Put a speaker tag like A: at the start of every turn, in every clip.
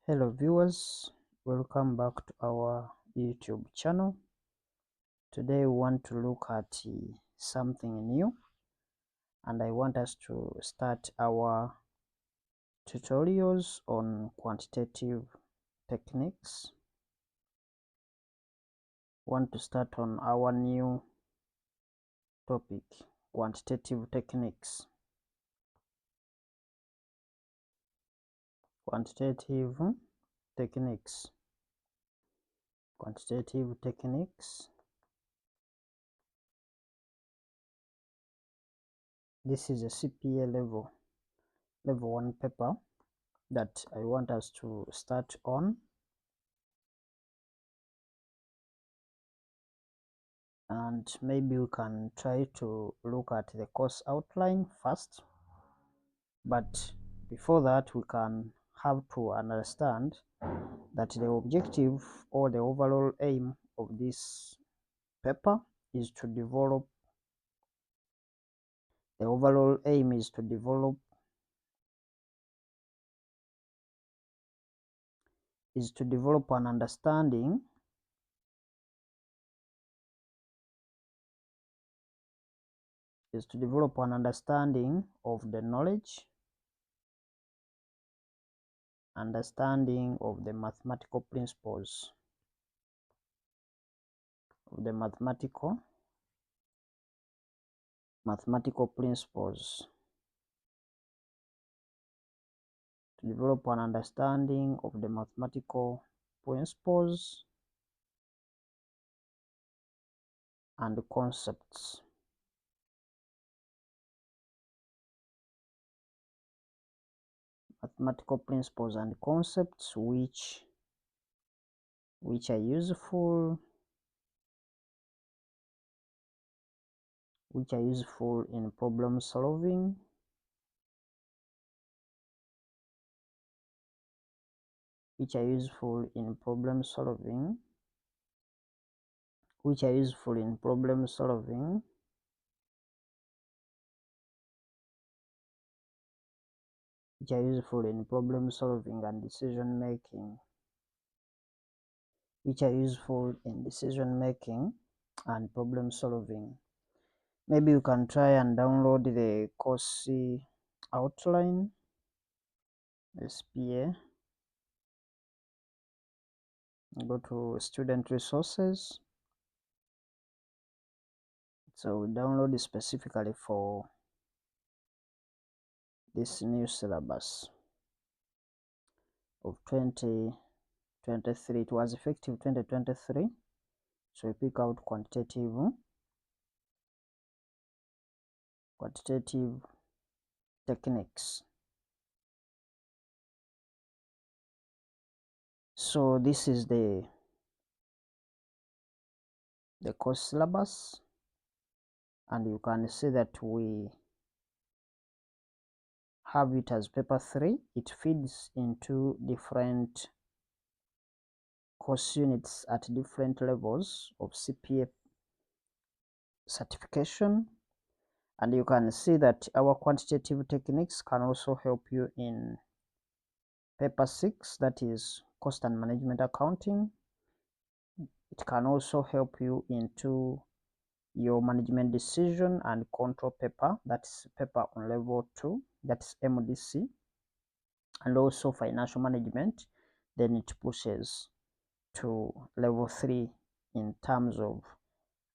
A: Hello viewers, welcome back to our YouTube channel. Today we want to look at something new, and I want us to start our tutorials on quantitative techniques. Want to start on our new topic, quantitative techniques. Quantitative techniques. Quantitative techniques. This is a CPA level 1 paper that I want us to start on, and maybe we can try to look at the course outline first, but before that we can have to understand that the objective or the overall aim of this paper is to develop an understanding of the knowledge, understanding of the mathematical principles, mathematical principles, to develop an understanding of the mathematical principles and concepts. Mathematical principles and concepts which are useful in problem solving, which are useful in problem solving, and decision making, and problem solving. Maybe you can try and download the course outline, SPA. Go to student resources. So we download specifically for this new syllabus of 2023. It was effective 2023. So we pick out quantitative techniques. So this is the course syllabus, and you can see that we have it as paper 3. It feeds into different course units at different levels of CPA certification, and you can see that our quantitative techniques can also help you in paper 6, that is cost and management accounting. It can also help you into your management decision and control paper, that's paper on level 2, that's MDC, and also financial management. Then it pushes to level 3 in terms of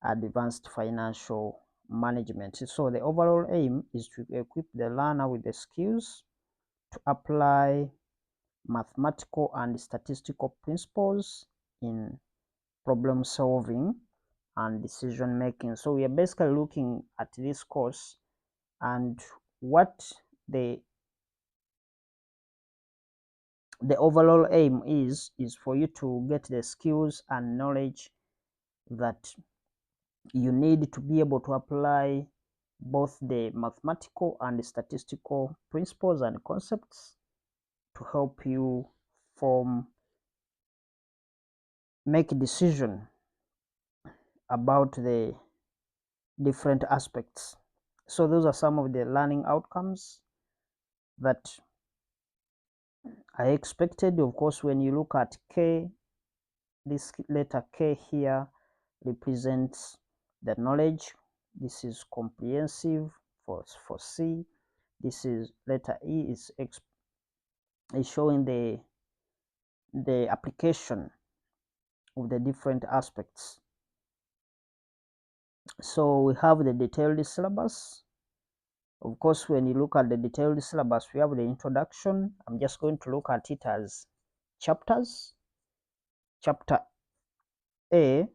A: advanced financial management. So the overall aim is to equip the learner with the skills to apply mathematical and statistical principles in problem solving and decision making. So we are basically looking at this course, and what the overall aim is for you to get the skills and knowledge that you need to be able to apply both the mathematical and the statistical principles and concepts to help you make a decision about the different aspects. So those are some of the learning outcomes that I expected. Of course, when you look at K, this letter K here represents the knowledge. This is comprehensive for C. This is letter E is showing the application of the different aspects. So we have the detailed syllabus. Of course, when you look at the detailed syllabus, we have the introduction. I'm just going to look at it as chapters. Chapter A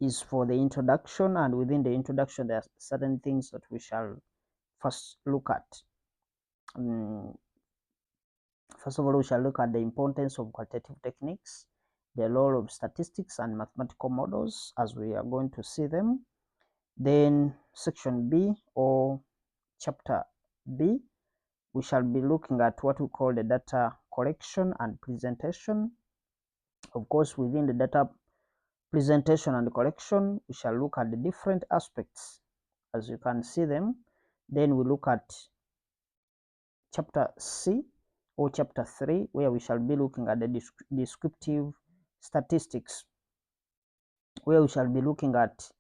A: is for the introduction, and within the introduction, there are certain things that we shall first look at. First of all, we shall look at the importance of qualitative techniques, the role of statistics and mathematical models as we are going to see them. Then section B, or chapter B, we shall be looking at what we call the data collection and presentation. Of course, within the data presentation and collection, we shall look at the different aspects as you can see them. Then we look at chapter C, or chapter 3, where we shall be looking at the descriptive statistics, where we shall be looking at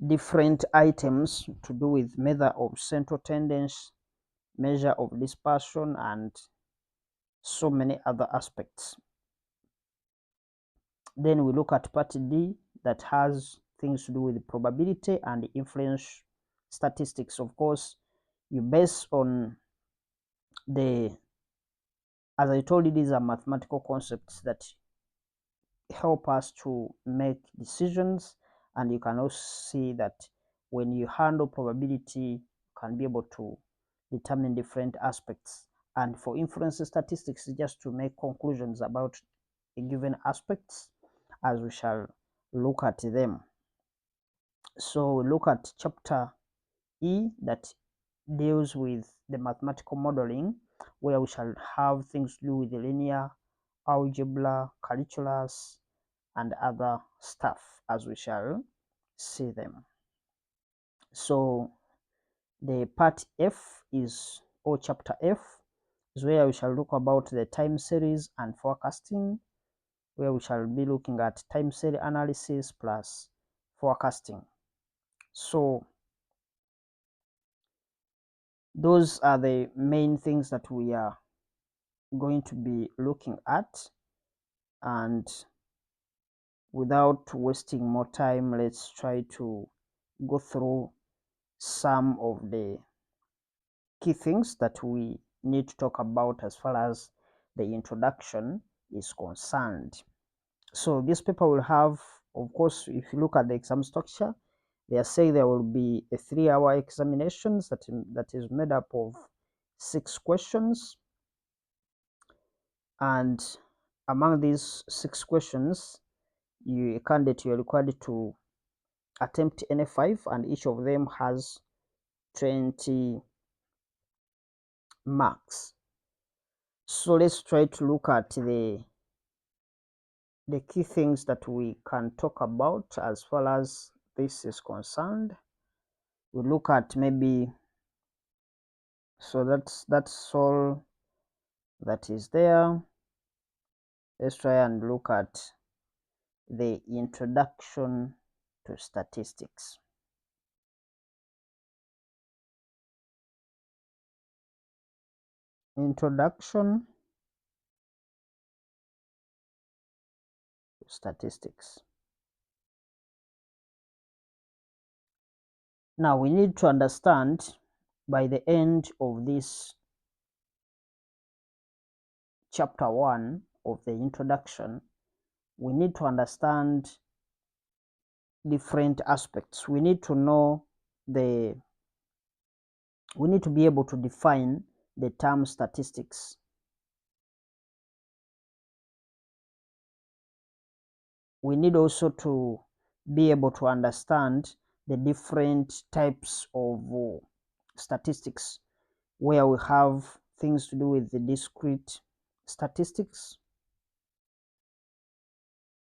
A: different items to do with measure of central tendency, measure of dispersion, and so many other aspects. Then we look at part D, that has things to do with probability and influence statistics. Of course, you base on as I told you, these are mathematical concepts that help us to make decisions, and you can also see that when you handle probability, you can be able to determine different aspects. And for influence statistics, just to make conclusions about a given aspects as we shall look at them. So we look at chapter E, that deals with the mathematical modeling, where we shall have things to do with the linear algebra, calculus, and other stuff as we shall see them. So the part F is, or chapter F, is where we shall look about the time series and forecasting, where we shall be looking at time series analysis plus forecasting. So those are the main things that we are going to be looking at, and without wasting more time, let's try to go through some of the key things that we need to talk about as far as the introduction is concerned. So this paper will have, of course, if you look at the exam structure, they are saying there will be a 3-hour examinations that is made up of 6 questions, and among these 6 questions, a candidate, you are required to attempt any 5, and each of them has 20 marks. So let's try to look at the key things that we can talk about as far as this is concerned. We look at maybe, so that's all that is there. Let's try and look at the introduction to statistics. Introduction to statistics. Now we need to understand, by the end of this chapter 1 of the introduction, we need to understand different aspects. We need to know we need to be able to define the term statistics. We need also to be able to understand the different types of statistics, where we have things to do with the discrete statistics.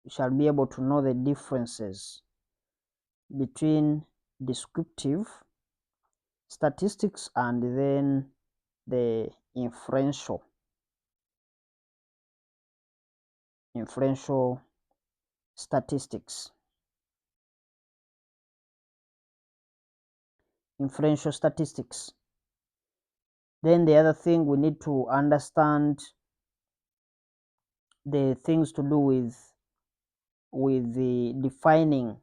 A: We shall be able to know the differences between descriptive statistics and then the inferential statistics. Inferential statistics. Then the other thing, we need to understand the things to do with the defining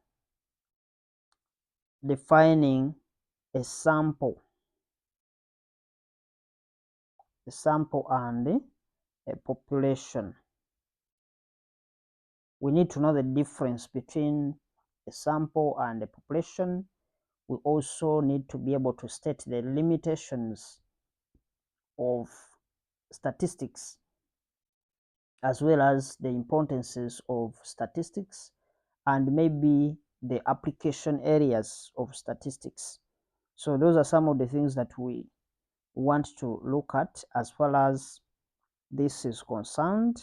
A: a sample and a population. We need to know the difference between a sample and a population. We also need to be able to state the limitations of statistics, as well as the importances of statistics, and maybe the application areas of statistics. So those are some of the things that we want to look at as far as this is concerned.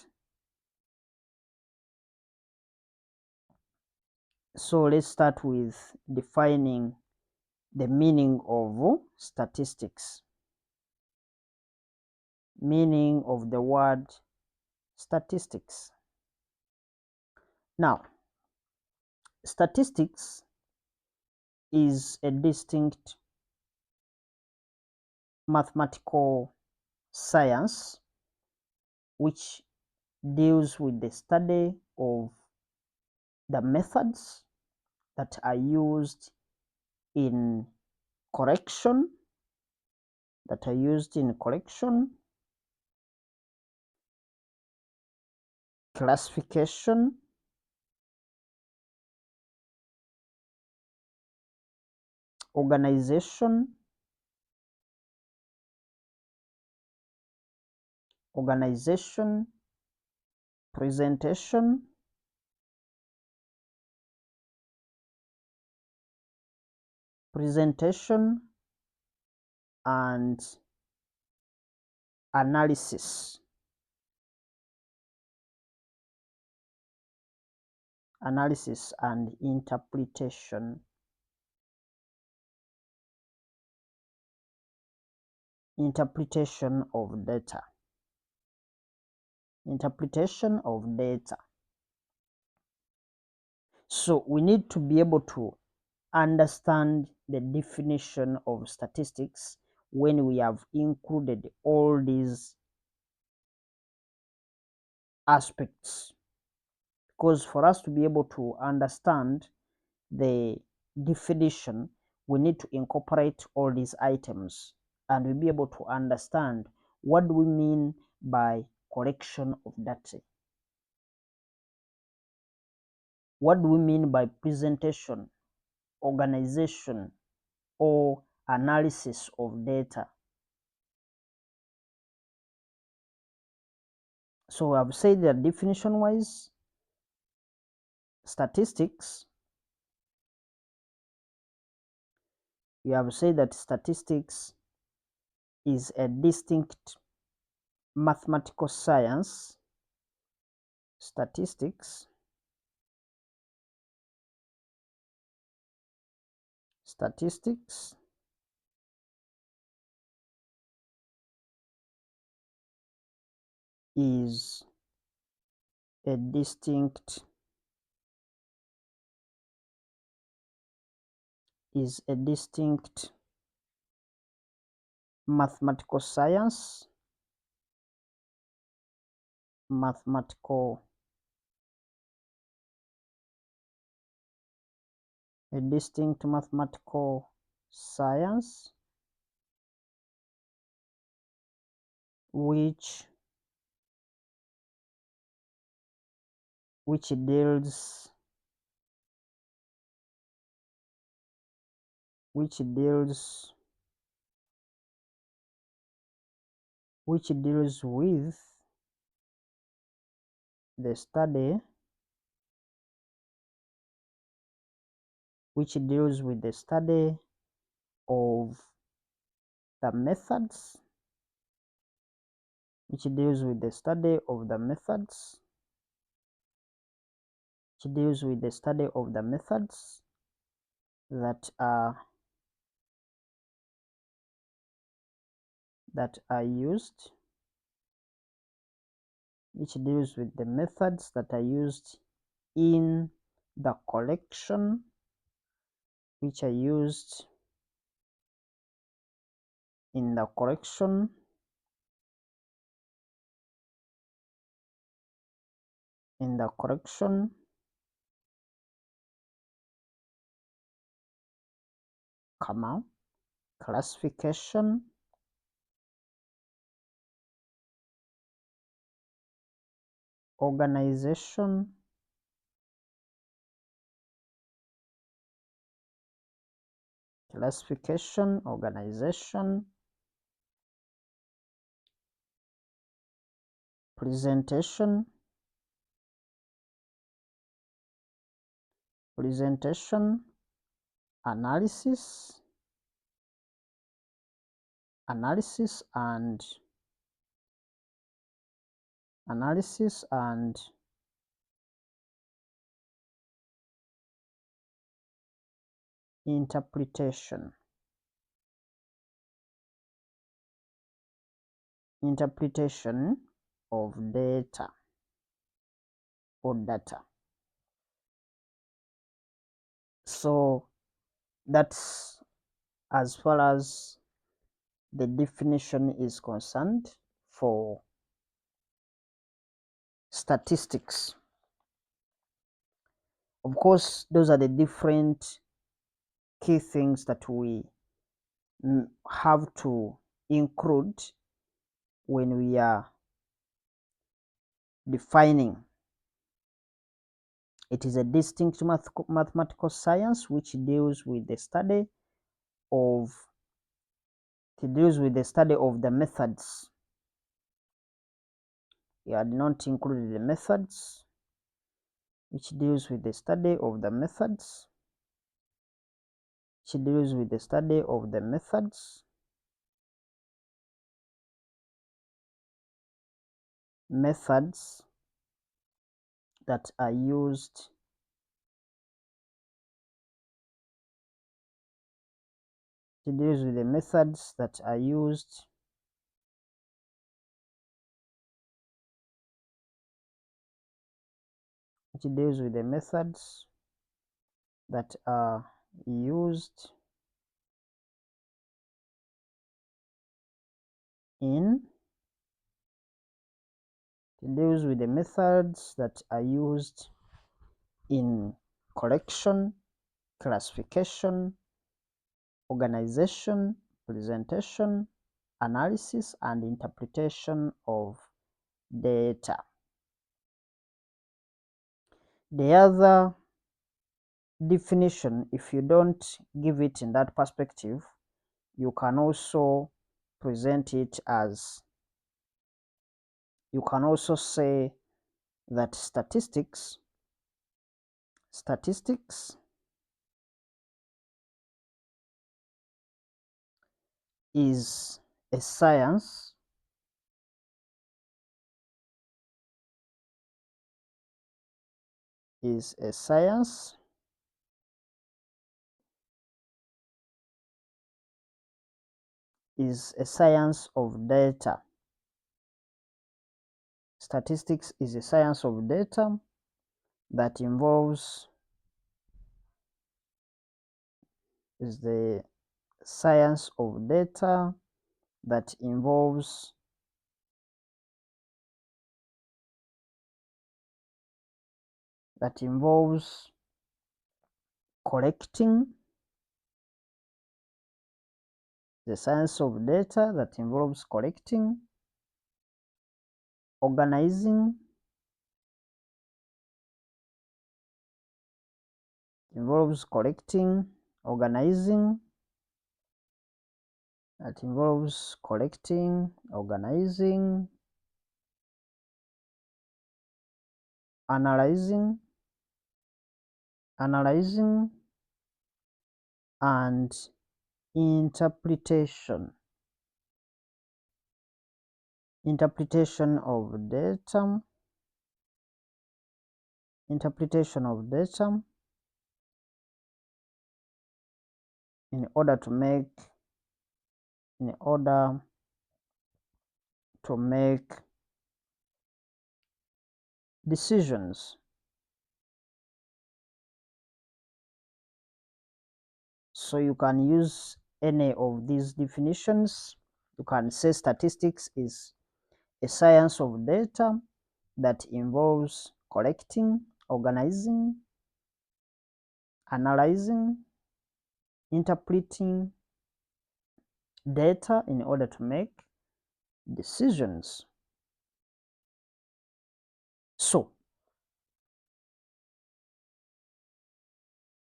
A: So let's start with defining the meaning of statistics. Meaning of the word statistics. Now, statistics is a distinct mathematical science which deals with the study of the methods that are used in correction, classification, organization, presentation, and analysis and interpretation. Interpretation of data. So we need to be able to understand the definition of statistics when we have included all these aspects, because for us to be able to understand the definition, we need to incorporate all these items, and we'll be able to understand what do we mean by collection of data. What do we mean by presentation, organization, or analysis of data? So I've said that definition-wise, statistics, we have said that statistics is a distinct mathematical science. Statistics is a distinct mathematical science, which deals with the study of the methods, that are that are used, which deals with the methods that are used in the collection, which are used in the collection, comma, classification, organization, classification, organization, presentation, analysis, and interpretation of data or data. So that's as far as the definition is concerned for statistics. Of course, those are the different key things that we have to include when we are defining. It is a distinct mathematical science which deals with the study of the methods. We had not included the methods, which deals with the study of the methods, methods that are used in collection, classification, organization, presentation, analysis, and interpretation of data. The other definition, if you don't give it in that perspective, you can also present it as, you can also say that statistics is a science of data. Statistics is a science of data that involves the science of data that involves collecting, organizing, analyzing, and interpretation of data, in order to make decisions. So you can use any of these definitions. You can say statistics is a science of data that involves collecting, organizing, analyzing, interpreting data in order to make decisions. So,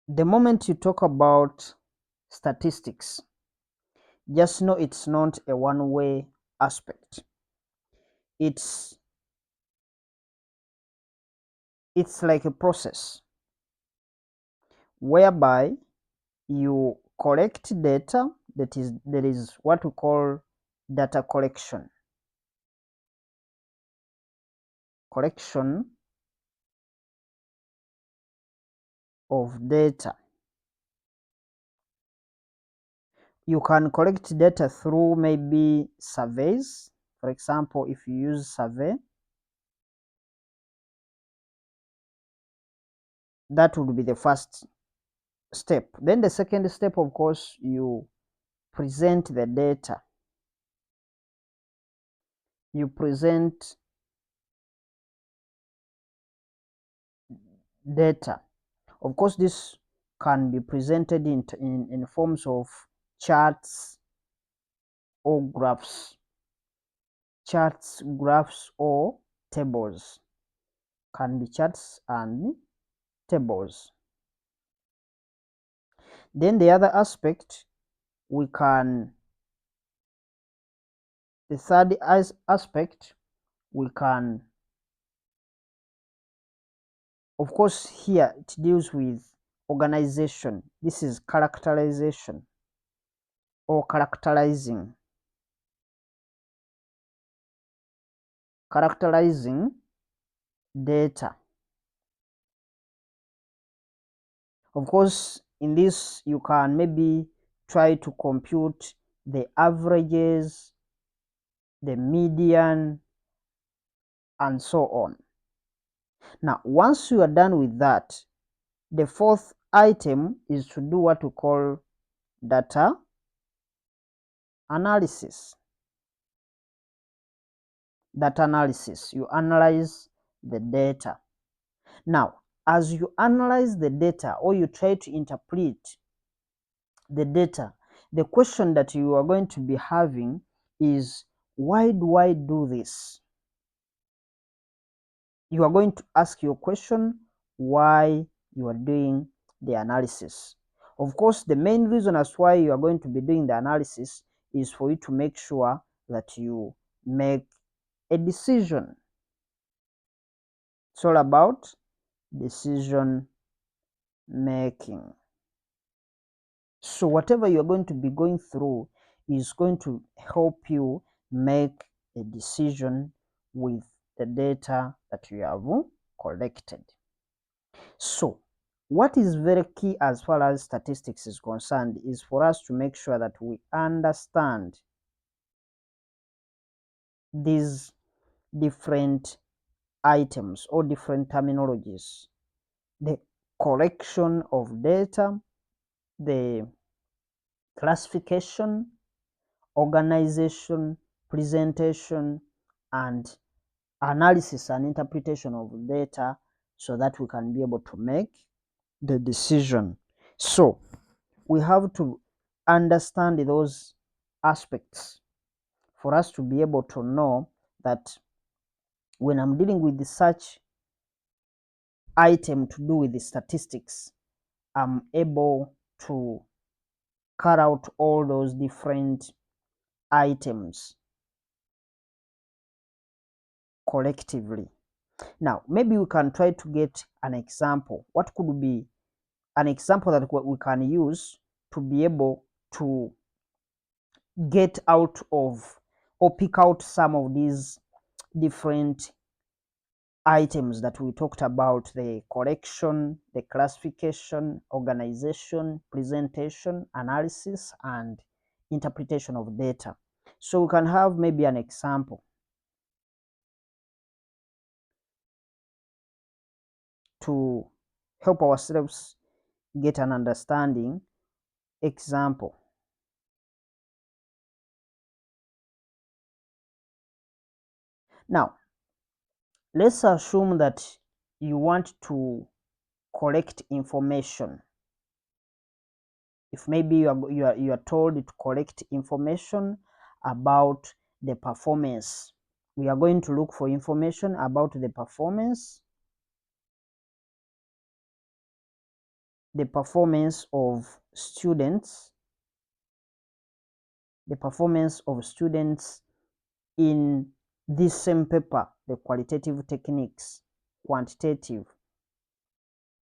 A: the moment you talk about statistics, just know it's not a one-way aspect. It's like a process whereby you collect data. There is what we call data collection of data. You can collect data through maybe surveys. For example, if you use survey, that would be the first step. Then the second step, of course, you present the data. You present data. Of course, this can be presented in forms of charts or graphs. Charts, graphs, or tables. Can be charts and tables. Then the other aspect, the third aspect, we can, of course, here it deals with organization. This is characterization or characterizing data. Of course, in this you can maybe try to compute the averages, the median, and so on. Now, once you are done with that, the fourth item is to do what we call data analysis. Data analysis, you analyze the data. Now, as you analyze the data or you try to interpret the data, the question that you are going to be having is, why do I do this? You are going to ask your question why you are doing the analysis. Of course, the main reason as why you are going to be doing the analysis is for you to make sure that you make a decision. It's all about decision making. So whatever you're going to be going through is going to help you make a decision with the data that you have collected. So what is very key as far as statistics is concerned is for us to make sure that we understand these different items or different terminologies: the collection of data, the classification, organization, presentation, and analysis and interpretation of data, so that we can be able to make the decision. So we have to understand those aspects for us to be able to know that when I'm dealing with such item to do with the statistics, I'm able to cut out all those different items collectively. Now, maybe we can try to get an example. What could be an example that we can use to be able to get out of or pick out some of these different items that we talked about: the collection, the classification, organization, presentation, analysis, and interpretation of data. So we can have maybe an example. to help ourselves get an understanding. Example. Now, let's assume that you want to collect information. If maybe you are told to collect information about the performance, we are going to look for information about the performance of students, in this same paper, the qualitative techniques, quantitative,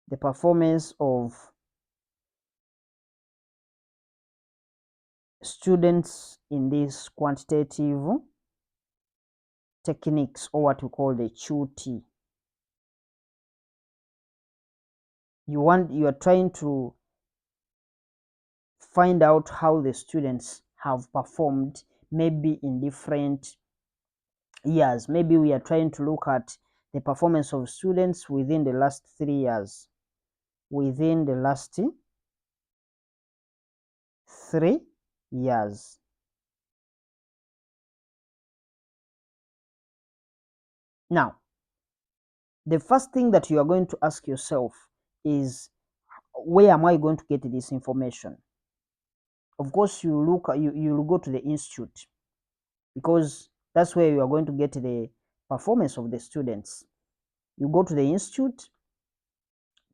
A: the performance of students in this quantitative techniques, or what we call the QT. You are trying to find out how the students have performed, maybe in different years. Maybe we are trying to look at the performance of students within the last 3 years. Within the last 3 years. Now, the first thing that you are going to ask yourself is, where am I going to get this information? Of course, you will go to the institute, because that's where you are going to get the performance of the students. You go to the institute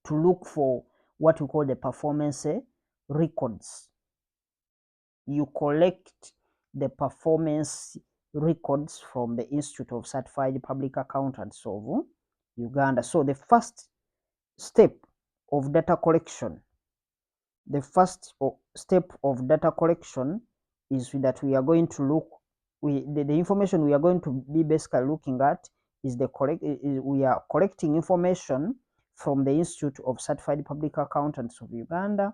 A: to look for what we call the performance records. You collect the performance records from the Institute of Certified Public Accountants of Uganda. So the first step of data collection, is that we are going to look, the information we are going to be basically looking at is we are collecting information from the Institute of Certified Public Accountants of Uganda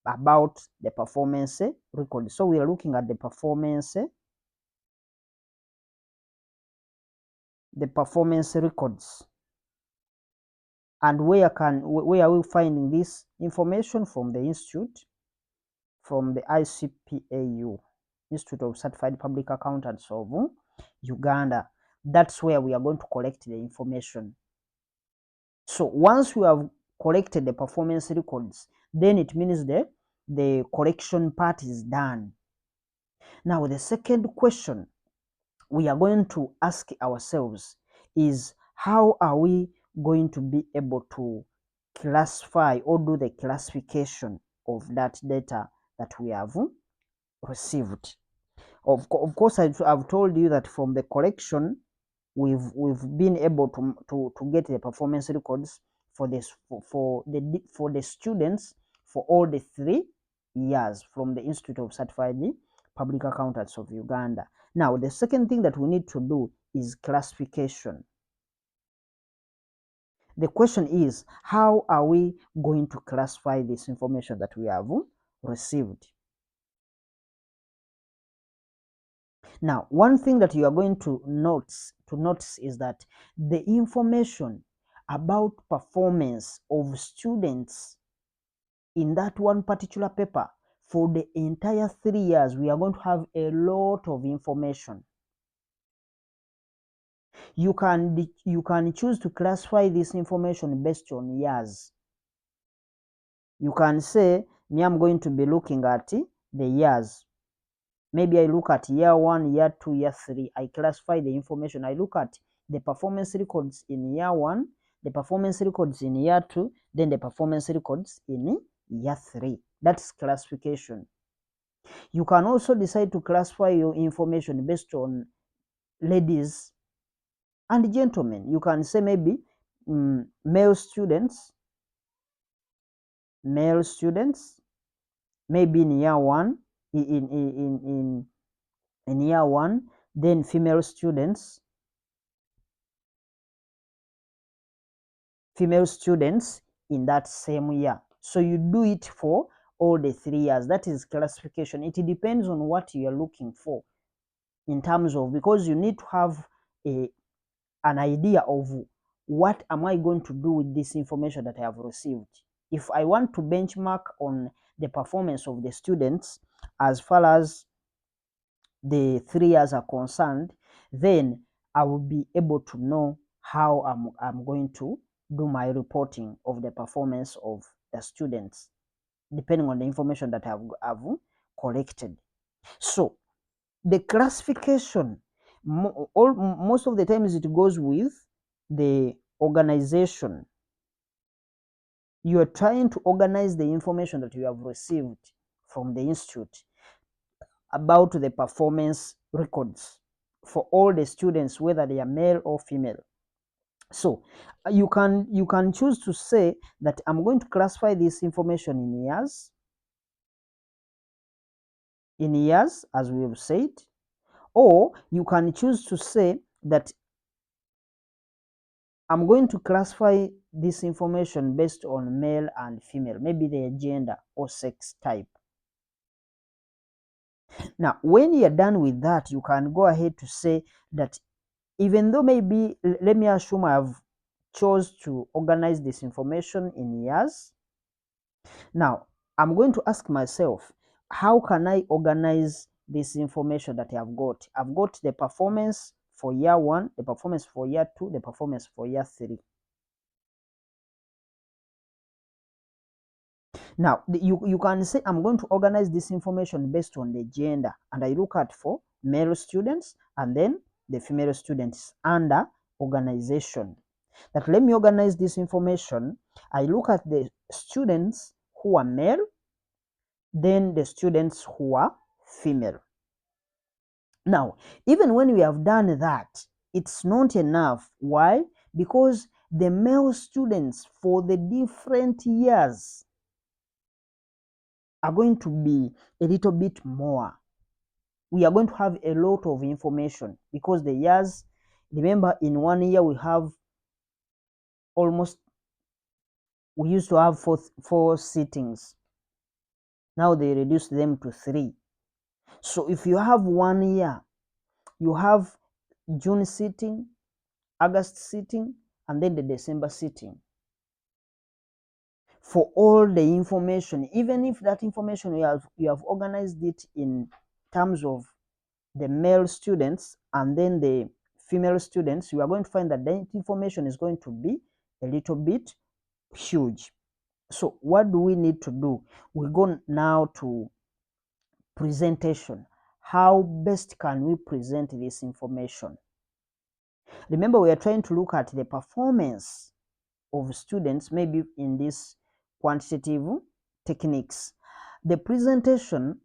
A: about the performance record. So we are looking at the performance records. And where are we finding this information? From the institute, from the ICPAU, Institute of Certified Public Accountants of Uganda. That's where we are going to collect the information. So once we have collected the performance records, then it means that the collection part is done. Now, the second question we are going to ask ourselves is, how are we going to be able to classify or do the classification of that data that we have received? Of course, I've told you that from the collection, we've been able to get the performance records for the students for all the 3 years from the Institute of Certified Public Accountants of Uganda. Now, the second thing that we need to do is classification. The question is, how are we going to classify this information that we have received? Now, one thing that you are going to notice is that the information about performance of students in that one particular paper for the entire 3 years, we are going to have a lot of information. You can choose to classify this information based on years. You can say, me, I'm going to be looking at the years. Maybe I look at year 1, year 2, year 3. I classify the information. I look at the performance records in year 1, the performance records in year 2, then the performance records in year 3. That's classification. You can also decide to classify your information based on ladies and gentlemen. You can say maybe male students, maybe in year 1, in year 1, then female students in that same year. So you do it for all the 3 years. That is classification. It depends on what you are looking for, in terms of, because you need to have an idea of what am I going to do with this information that I have received? If I want to benchmark on the performance of the students as far as the 3 years are concerned, then I will be able to know how I'm going to do my reporting of the performance of the students, depending on the information that I've collected. So the classification, most of the times it goes with the organization. You are trying to organize the information that you have received from the institute about the performance records for all the students, whether they are male or female. So you can choose to say that I'm going to classify this information in years, as we have said, or you can choose to say that I'm going to classify this information based on male and female, maybe their gender or sex type. Now, when you're done with that, you can go ahead to say that even though maybe, let me assume I have chose to organize this information in years. Now, I'm going to ask myself, how can I organize this information that I've got? I've got the performance for year 1, the performance for year 2, the performance for year 3. Now, you can say I'm going to organize this information based on the gender, and I look at for male students and then the female students under organization. That let me organize this information. I look at the students who are male, then the students who are female. Now, even when we have done that, it's not enough. Why? Because the male students for the different years are going to be a little bit more. We are going to have a lot of information because the years, remember, in 1 year we have almost, we used to have four sittings. Now they reduced them to 3. So if you have 1 year, you have June sitting, August sitting, and then the December sitting. For all the information, even if that information you have organized it in terms of the male students and then the female students, you are going to find that the information is going to be a little bit huge. So what do we need to do? We go now to presentation. How best can we present this information? Remember, we are trying to look at the performance of students, maybe in this quantitative techniques. The presentation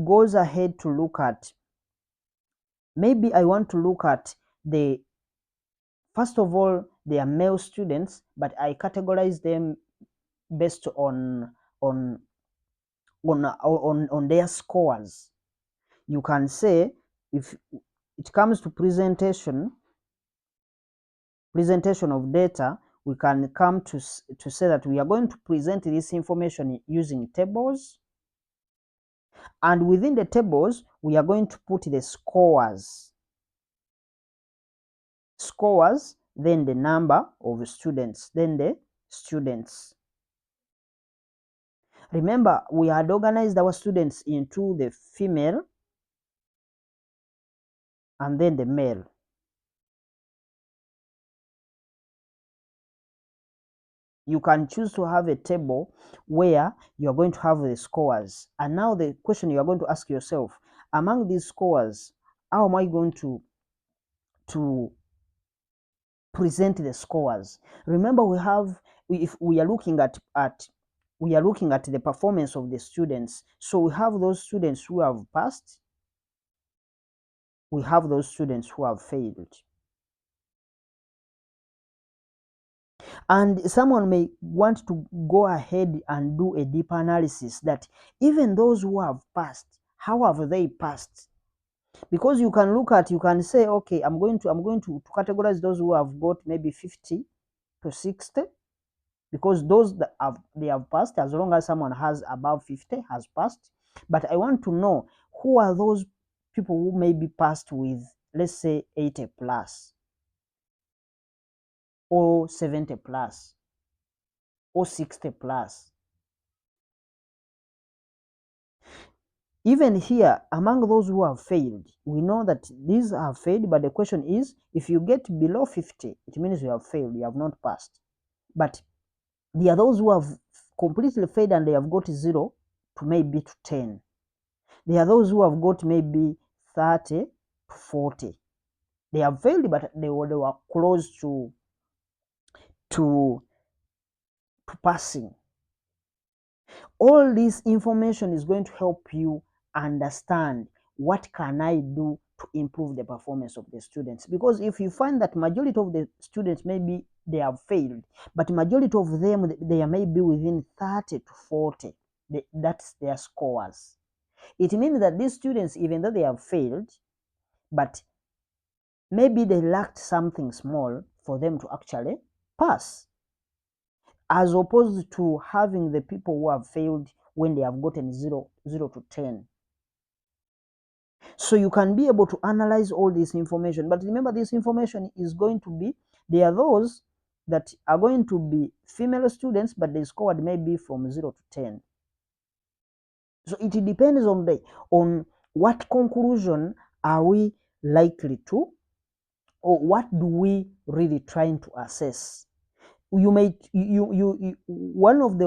A: goes ahead to look at, maybe I want to look at the, first of all, they are male students, but I categorize them based on their scores. You can say, if it comes to presentation of data, we can come to say that we are going to present this information using tables, and within the tables we are going to put the scores, then the number of students, then the students. Remember, we had organized our students into the female and then the male. You can choose to have a table where you are going to have the scores. And now the question you are going to ask yourself, among these scores, how am I going to present the scores? Remember, if we are looking at the performance of the students. So we have those students who have passed, we have those students who have failed. And someone may want to go ahead and do a deeper analysis that even those who have passed, how have they passed? Because you can say, okay, I'm going to categorize those who have got maybe 50 to 60, because those that they have passed, as long as someone has above 50 has passed. But I want to know who are those people who may be passed with, let's say, 80 plus. or 70 plus or 60 plus. Even here, among those who have failed, we know that these have failed, but the question is, if you get below 50, it means you have failed, you have not passed. But there are those who have completely failed and they have got 0 to maybe to 10. There are those who have got maybe 30 to 40. They have failed, but they were close to passing. All this information is going to help you understand what can I do to improve the performance of the students. Because if you find that majority of the students, maybe they have failed, but majority of them, they may be within 30 to 40. That's their scores. It means that these students, even though they have failed, but maybe they lacked something small for them to actually pass, as opposed to having the people who have failed when they have gotten 0 to 10. So you can be able to analyze all this information. But remember, this information is going to be, there are those that are going to be female students, but they scored maybe from 0 to 10. So it depends on what conclusion are we likely to, or what do we really trying to assess. One of the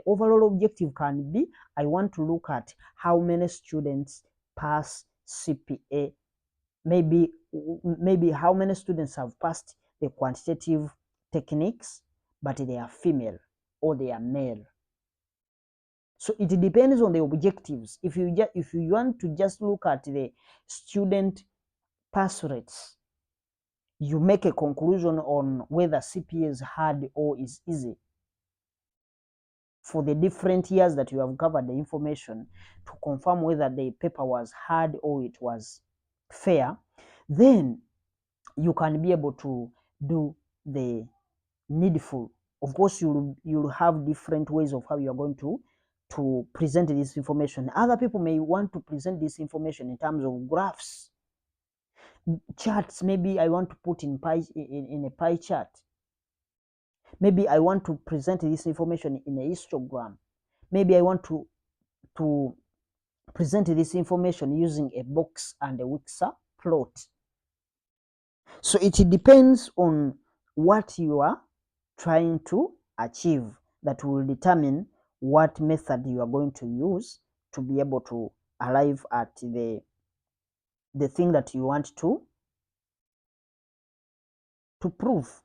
A: overall objective can be, I want to look at how many students pass CPA, maybe how many students have passed the quantitative techniques, but they are female or they are male. So it depends on the objectives. If you want to just look at the student pass rates, you make a conclusion on whether CPA is hard or is easy for the different years that you have covered the information to confirm whether the paper was hard or it was fair. Then you can be able to do the needful. Of course, you'll have different ways of how you're going to present this information. Other people may want to present this information in terms of graphs, charts. Maybe I want to put in a pie chart. Maybe I want to present this information in a histogram. Maybe I want to present this information using a box and a Wixar plot. So it depends on what you are trying to achieve that will determine what method you are going to use to be able to arrive at the thing that you want to prove.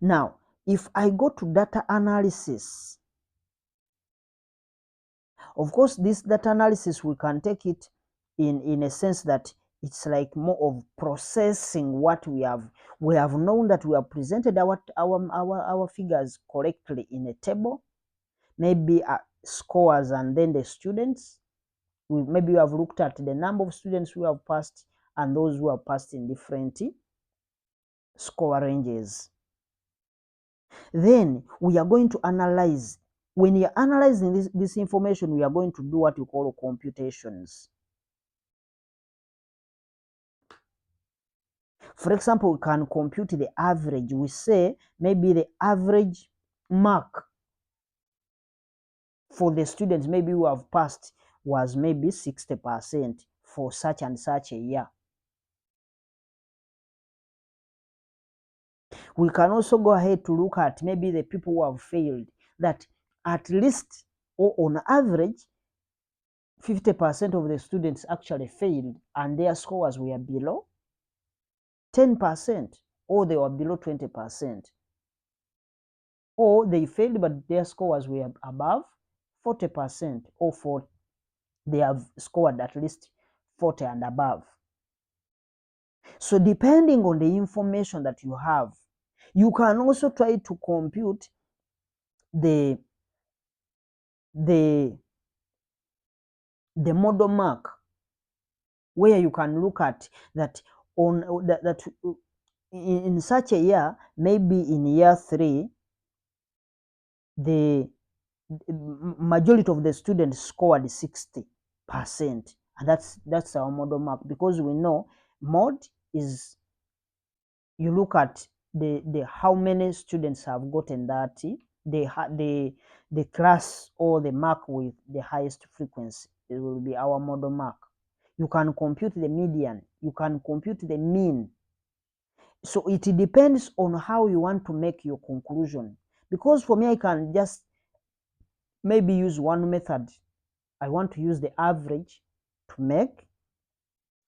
A: Now, if I go to data analysis, of course, this data analysis, we can take it in a sense that it's like more of processing what we have known that we have presented our figures correctly in a table, maybe scores, and then the students. Maybe we have looked at the number of students who have passed and those who have passed in different score ranges. Then we are going to analyze. When you're analyzing this information, we are going to do what we call computations. For example, we can compute the average. We say maybe the average mark for the students maybe who have passed was maybe 60% for such and such a year. We can also go ahead to look at maybe the people who have failed, that at least or on average 50% of the students actually failed and their scores were below 10%, or they were below 20%, or they failed but their scores were above 40%, or they have scored at least 40 and above. So depending on the information that you have, you can also try to compute the model mark, where you can look at that in such a year, maybe in year 3, the majority of the students scored 60%, and that's our model mark, because we know mod is, you look at the how many students have gotten that, the class or the mark with the highest frequency. It will be our model mark. You can compute the median, you can compute the mean. So it depends on how you want to make your conclusion. Because for me, I can just maybe use one method. I want to use the average to make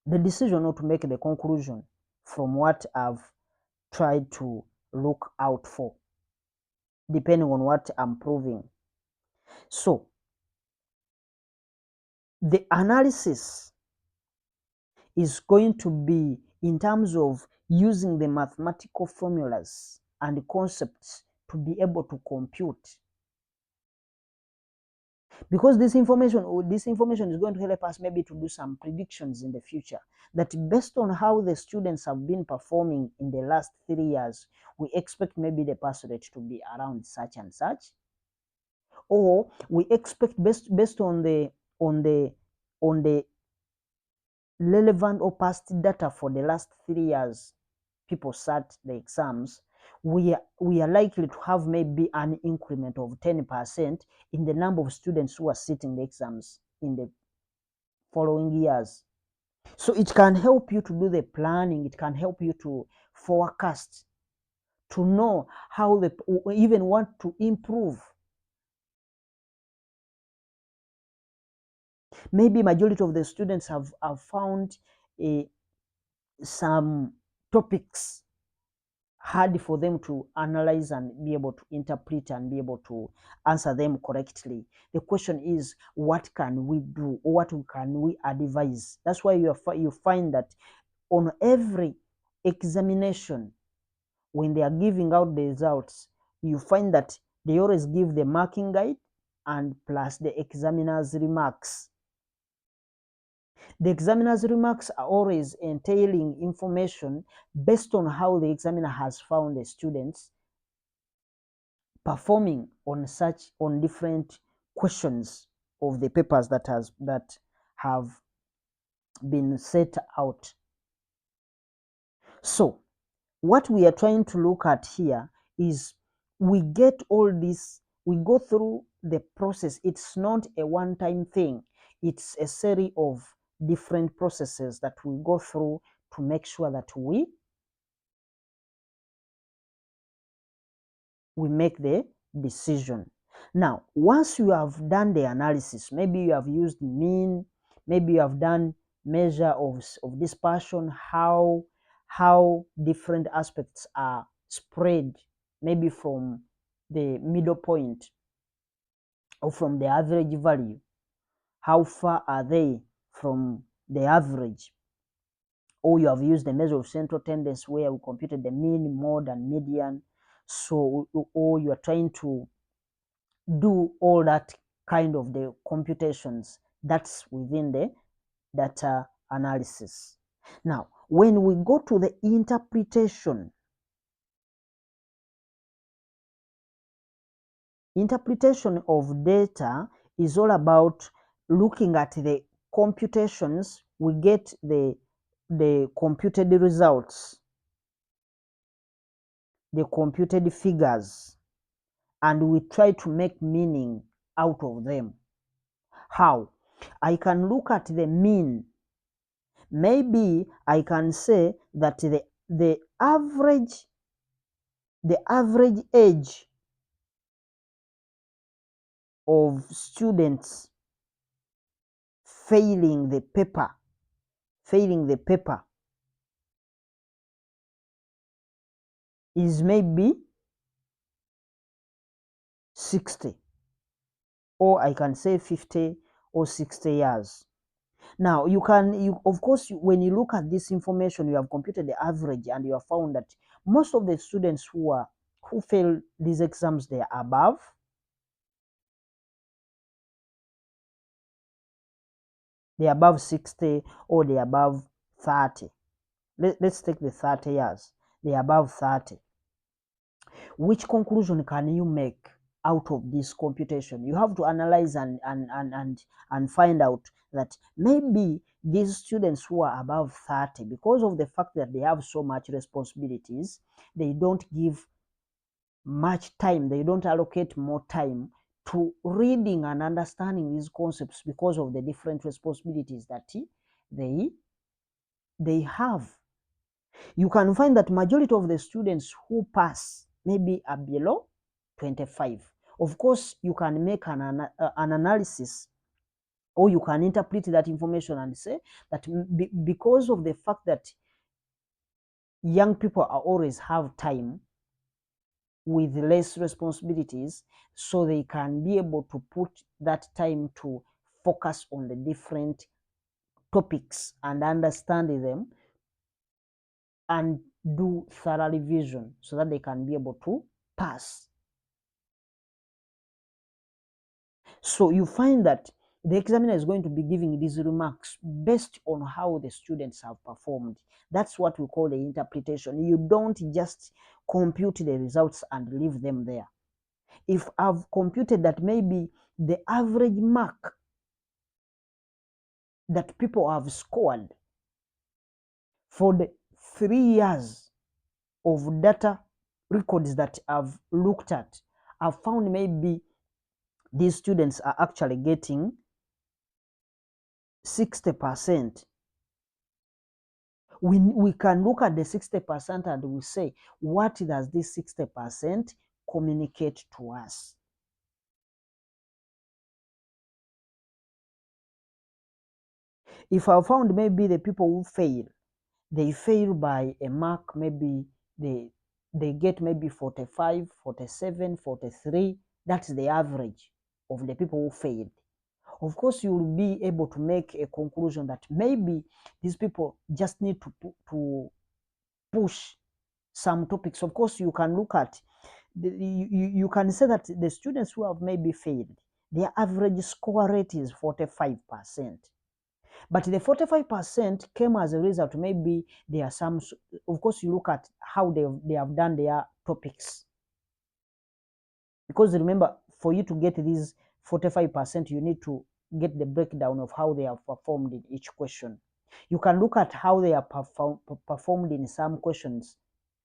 A: the decision or to make the conclusion from what I've tried to look out for, depending on what I'm proving. So the analysis is going to be in terms of using the mathematical formulas and concepts to be able to compute. Because this information is going to help us maybe to do some predictions in the future, that based on how the students have been performing in the last 3 years, we expect maybe the pass rate to be around such and such, or we expect based on the relevant or past data for the last 3 years people sat the exams, we are likely to have maybe an increment of 10% in the number of students who are sitting the exams in the following years. So it can help you to do the planning, it can help you to forecast, to know how they even want to improve. Maybe majority of the students have found some topics hard for them to analyze and be able to interpret and be able to answer them correctly. The question is, what can we do, or what can we advise? That's why you find that on every examination, when they are giving out the results, you find that they always give the marking guide and plus the examiner's remarks. The examiner's remarks are always entailing information based on how the examiner has found the students performing on different questions of the papers that have been set out. So what we are trying to look at here is we get all this, we go through the process. It's not a one-time thing. It's a series of different processes that we go through to make sure that we make the decision. Now, once you have done the analysis, maybe you have used mean, maybe you have done measure of dispersion, how different aspects are spread, maybe from the middle point or from the average value, how far are they from the average, or you have used the measure of central tendency where we computed the mean, mode, and median. So, or you are trying to do all that kind of the computations that's within the data analysis. Now, when we go to the interpretation of data is all about looking at the computations. We get the computed results, the computed figures, and we try to make meaning out of them. How? I can look at the mean. Maybe I can say that the average age of students failing the paper is maybe 60, or I can say 50 or 60 years. Now, of course, when you look at this information, you have computed the average and you have found that most of the students who fail these exams, they are above 60, or they are above 30. Let's take the 30 years. They are above 30. Which conclusion can you make out of this computation? You have to analyze and find out that maybe these students who are above 30, because of the fact that they have so much responsibilities, they don't give much time, they don't allocate more time to reading and understanding these concepts because of the different responsibilities that they have. You can find that majority of the students who pass maybe are below 25. Of course, you can make an analysis, or you can interpret that information and say that because of the fact that young people are always have time with less responsibilities, so they can be able to put that time to focus on the different topics and understand them and do thorough revision so that they can be able to pass. So you find that the examiner is going to be giving these remarks based on how the students have performed. That's what we call the interpretation. You don't just compute the results and leave them there. If I've computed that maybe the average mark that people have scored for the 3 years of data records that I've looked at, I've found maybe these students are actually getting 60%. We can look at the 60% and we say, what does this 60% communicate to us? If I found maybe the people who fail, they fail by a mark, maybe they get maybe 45, 47, 43, that's the average of the people who failed. Of course, you will be able to make a conclusion that maybe these people just need to push some topics. Of course, you can look at, you can say that the students who have maybe failed, their average score rate is 45%. But the 45% came as a result, maybe there are some, of course, you look at how they have done their topics. Because remember, for you to get these 45%, you need to get the breakdown of how they have performed in each question. You can look at how they are performed in some questions.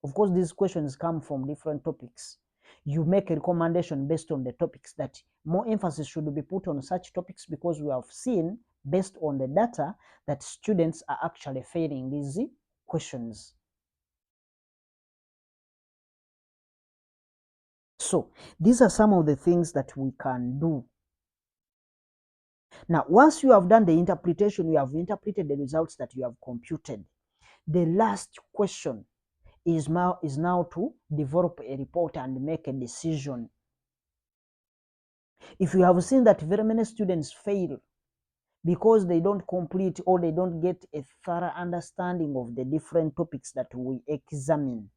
A: Of course, these questions come from different topics. You make a recommendation based on the topics that more emphasis should be put on such topics, because we have seen based on the data that students are actually failing these questions. So these are some of the things that we can do. Now, once you have done the interpretation, you have interpreted the results that you have computed, the last question is now to develop a report and make a decision. If you have seen that very many students fail because they don't complete or they don't get a thorough understanding of the different topics that we examine,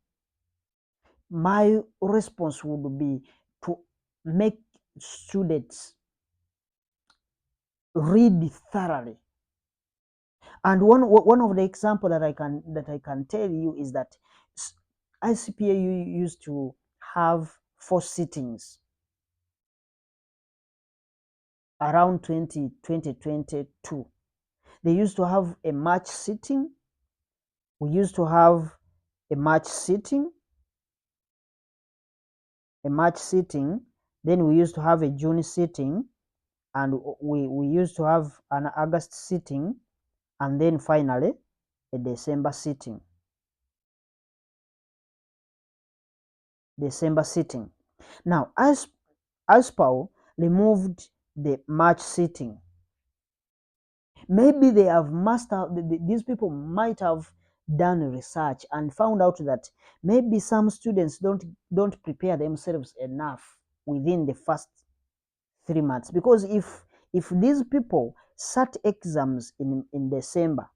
A: my response would be to make students read thoroughly. And one of the example that I can tell you is that ICPAU used to have 4 sittings around 2022. They used to have a March sitting. We used to have a March sitting, then we used to have a June sitting, and we used to have an August sitting, and then finally a December sitting. Now, as ASPAO removed the March sitting, maybe they have these people might have done research and found out that maybe some students don't prepare themselves enough within the first 3 months. Because if these people sat exams in December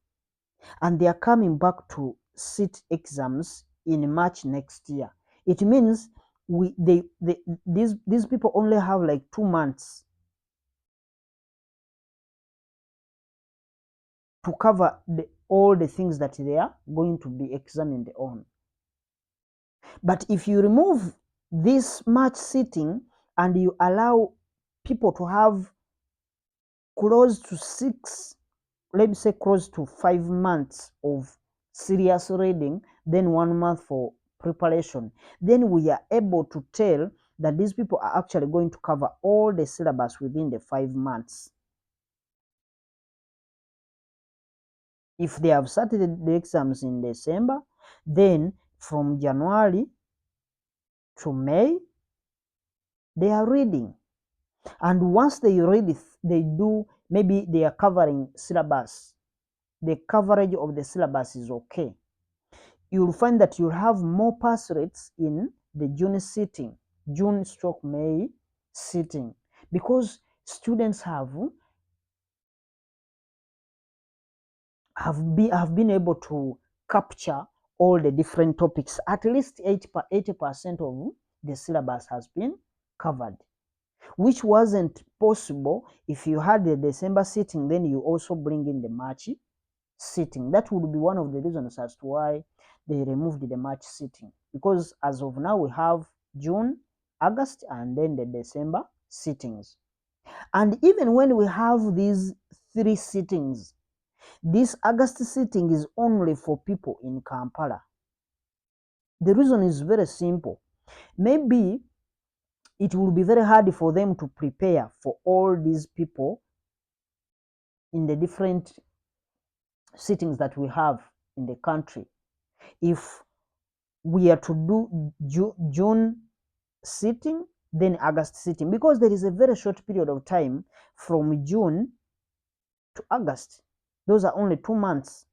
A: and they are coming back to sit exams in March next year, it means these people only have like 2 months to cover all the things that they are going to be examined on. But if you remove this March sitting and you allow people to have close to 6 let's say close to 5 months of serious reading, then 1 month for preparation, then we are able to tell that these people are actually going to cover all the syllabus within the 5 months. If they have started the exams in December, then from January to May, they are reading. And once they read it, they do, maybe they are covering syllabus. The coverage of the syllabus is okay. You'll find that you'll have more pass rates in the June sitting, June/May sitting, because students have been able to capture all the different topics. At least 80% of the syllabus has been covered, which wasn't possible if you had the December sitting, then you also bring in the March sitting. That would be one of the reasons as to why they removed the March sitting, because as of now we have June, August, and then the December sittings. And even when we have these 3 sittings, this August sitting is only for people in Kampala. The reason is very simple. Maybe it will be very hard for them to prepare for all these people in the different sittings that we have in the country. If we are to do June sitting, then August sitting, because there is a very short period of time from June to August. Those are only 2 months.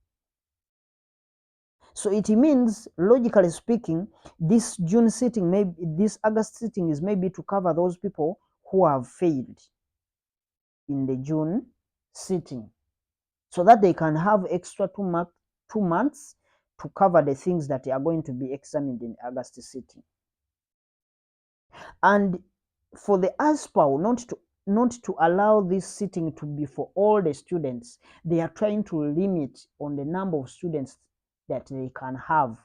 A: So it means, logically speaking, this June sitting, maybe this August sitting is maybe to cover those people who have failed in the June sitting, so that they can have extra 2 months to cover the things that are going to be examined in August sitting. And for the ASPAO not to allow this sitting to be for all the students, they are trying to limit on the number of students that they can have.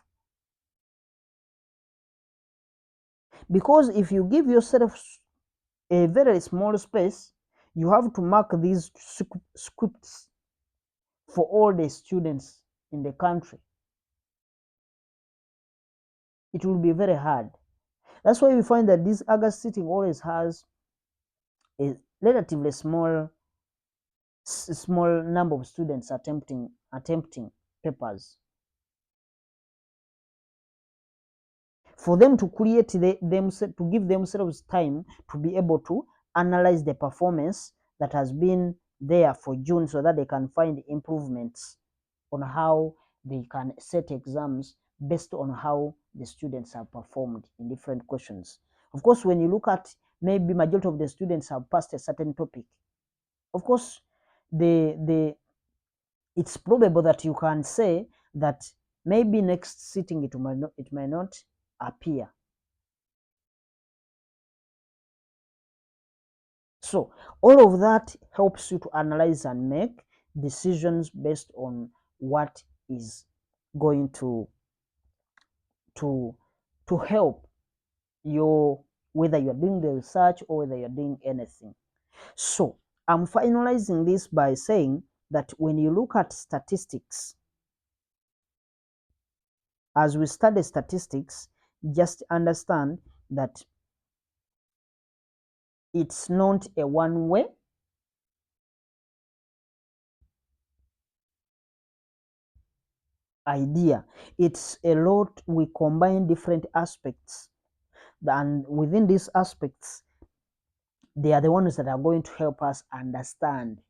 A: Because if you give yourself a very small space, you have to mark these scripts for all the students in the country. It will be very hard. That's why we find that this August sitting always has a relatively small number of students attempting papers. For them to create to give themselves time to be able to analyze the performance that has been there for June, so that they can find improvements on how they can set exams based on how the students have performed in different questions. Of course, when you look at, maybe majority of the students have passed a certain topic, of course, it's probable that you can say that maybe next sitting it may not appear. So all of that helps you to analyze and make decisions based on what is going to help your, whether you're doing the research or whether you're doing anything. So I'm finalizing this by saying that when you look at statistics, as we study statistics, just understand that it's not a one-way. Idea. It's a lot. We combine different aspects, and within these aspects, they are the ones that are going to help us understand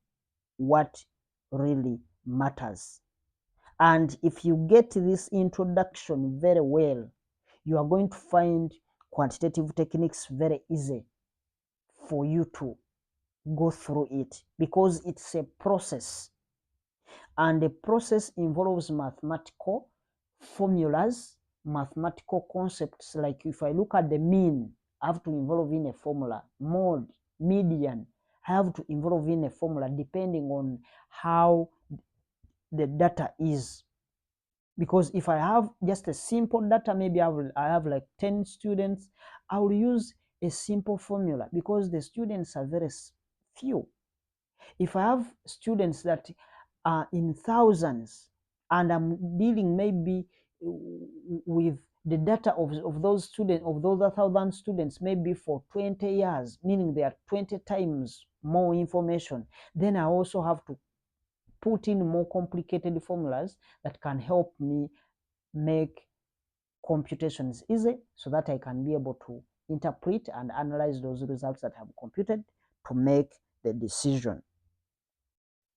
A: what really matters. And if you get this introduction very well, you are going to find quantitative techniques very easy for you to go through it, because it's a process, and the process involves mathematical formulas, mathematical concepts. Like if I look at the mean, I have to involve in a formula. Mode, median, I have to involve in a formula depending on how the data is. Because if I have just a simple data, maybe I have like 10 students, I will use a simple formula because the students are very few. If I have students that in thousands, and I'm dealing maybe with the data of those students, of those 1,000 students, maybe for 20 years, meaning there are 20 times more information, then I also have to put in more complicated formulas that can help me make computations easy, so that I can be able to interpret and analyze those results that I have computed to make the decision.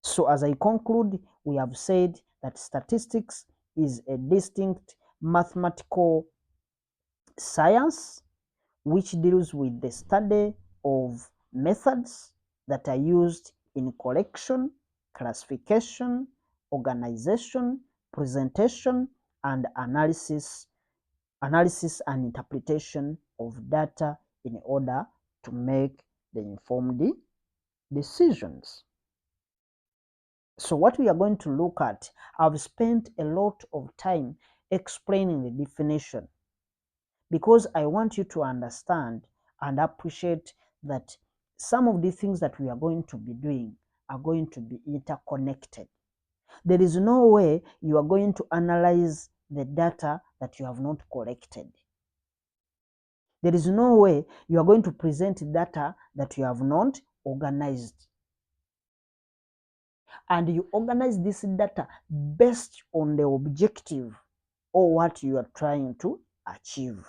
A: So as I conclude, we have said that statistics is a distinct mathematical science which deals with the study of methods that are used in collection, classification, organization, presentation, and analysis and interpretation of data in order to make the informed decisions. So what we are going to look at, I've spent a lot of time explaining the definition, because I want you to understand and appreciate that some of the things that we are going to be doing are going to be interconnected. There is no way you are going to analyze the data that you have not collected. There is no way you are going to present data that you have not organized. And you organize this data based on the objective or what you are trying to achieve.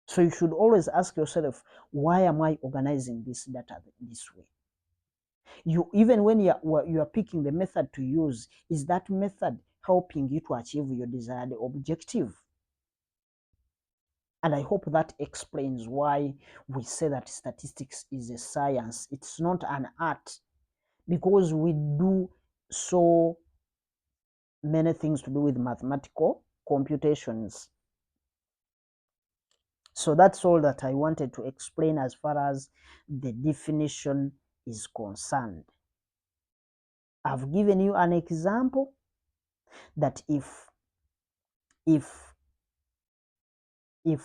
A: So you should always ask yourself, why am I organizing this data this way? Even when you are picking the method to use, is that method helping you to achieve your desired objective? And I hope that explains why we say that statistics is a science. It's not an art, because we do so many things to do with mathematical computations. So that's all that I wanted to explain as far as the definition is concerned. I've given you an example that if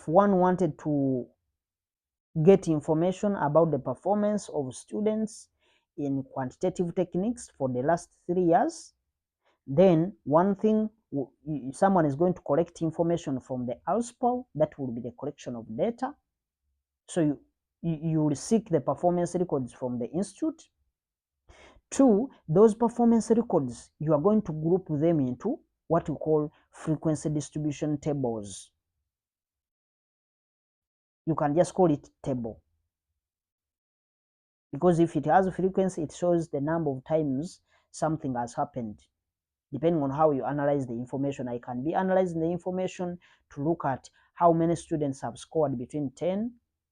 A: one wanted to get information about the performance of students in quantitative techniques for the last 3 years, then one thing, someone is going to collect information from the OSPOL. That will be the collection of data. So you will seek the performance records from the institute. 2, those performance records, you are going to group them into what we call frequency distribution tables. You can just call it table, because if it has a frequency, it shows the number of times something has happened. Depending on how you analyze the information, I can be analyzing the information to look at how many students have scored between 10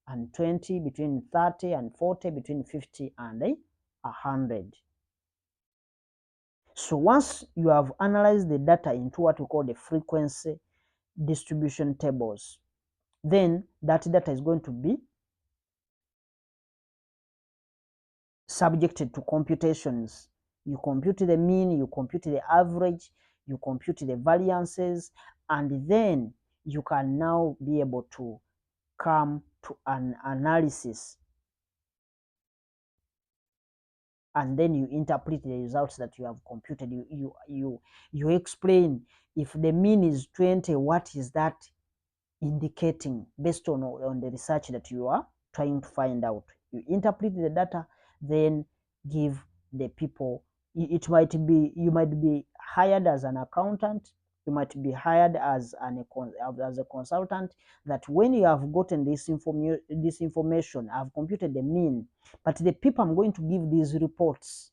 A: and 20, between 30 and 40, between 50 and 100. So once you have analyzed the data into what we call the frequency distribution tables, then that data is going to be subjected to computations. You compute the mean, you compute the average, you compute the variances, and then you can now be able to come to an analysis, and then you interpret the results that you have computed. You explain, if the mean is 20, what is that indicating based on the research that you are trying to find out. You interpret the data, then give the people. It might be, you might be hired as an accountant, you might be hired as a consultant, that when you have gotten this information, I've computed the mean, but the people I'm going to give these reports,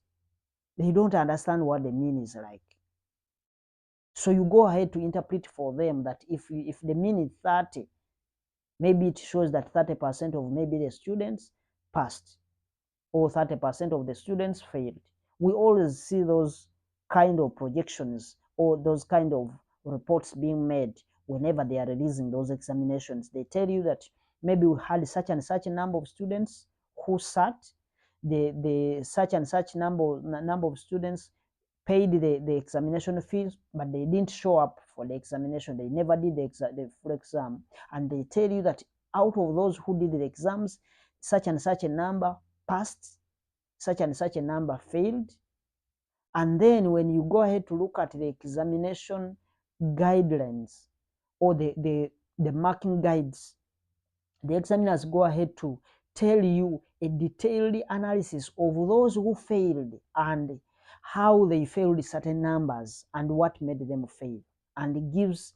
A: they don't understand what the mean is like. So you go ahead to interpret for them that if the mean is 30, maybe it shows that 30% of maybe the students passed, or 30% of the students failed. We always see those kind of projections or those kind of reports being made whenever they are releasing those examinations. They tell you that maybe we had such and such a number of students who sat, the such and such number of students paid the examination fees, but they didn't show up for the examination. They never did the full exam. And they tell you that out of those who did the exams, such and such a number passed, such and such a number failed. And then when you go ahead to look at the examination guidelines or the marking guides, the examiners go ahead to tell you a detailed analysis of those who failed and how they failed certain numbers and what made them fail, and it gives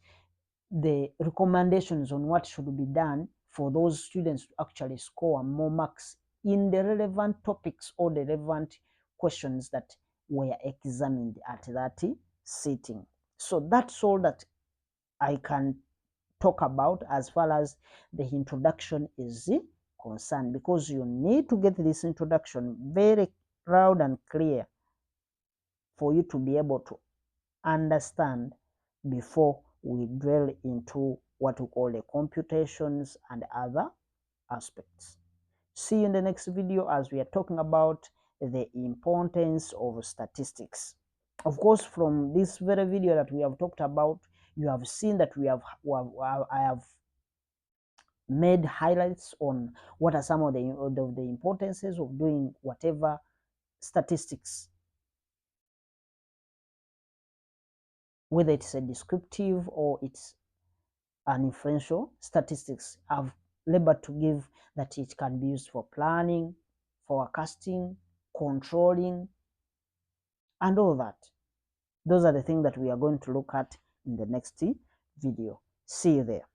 A: the recommendations on what should be done for those students to actually score more marks in the relevant topics or the relevant questions that were examined at that sitting. So that's all that I can talk about as far as the introduction is concerned, because you need to get this introduction very loud and clear for you to be able to understand before we dwell into what we call the computations and other aspects. See you in the next video as we are talking about the importance of statistics. Of course, from this very video that we have talked about, you have seen that I have made highlights on what are some of the importances of doing whatever statistics, whether it's a descriptive or it's an inferential statistics. I've labored to give that it can be used for planning, forecasting, controlling, and all that. Those are the things that we are going to look at in the next video. See you there.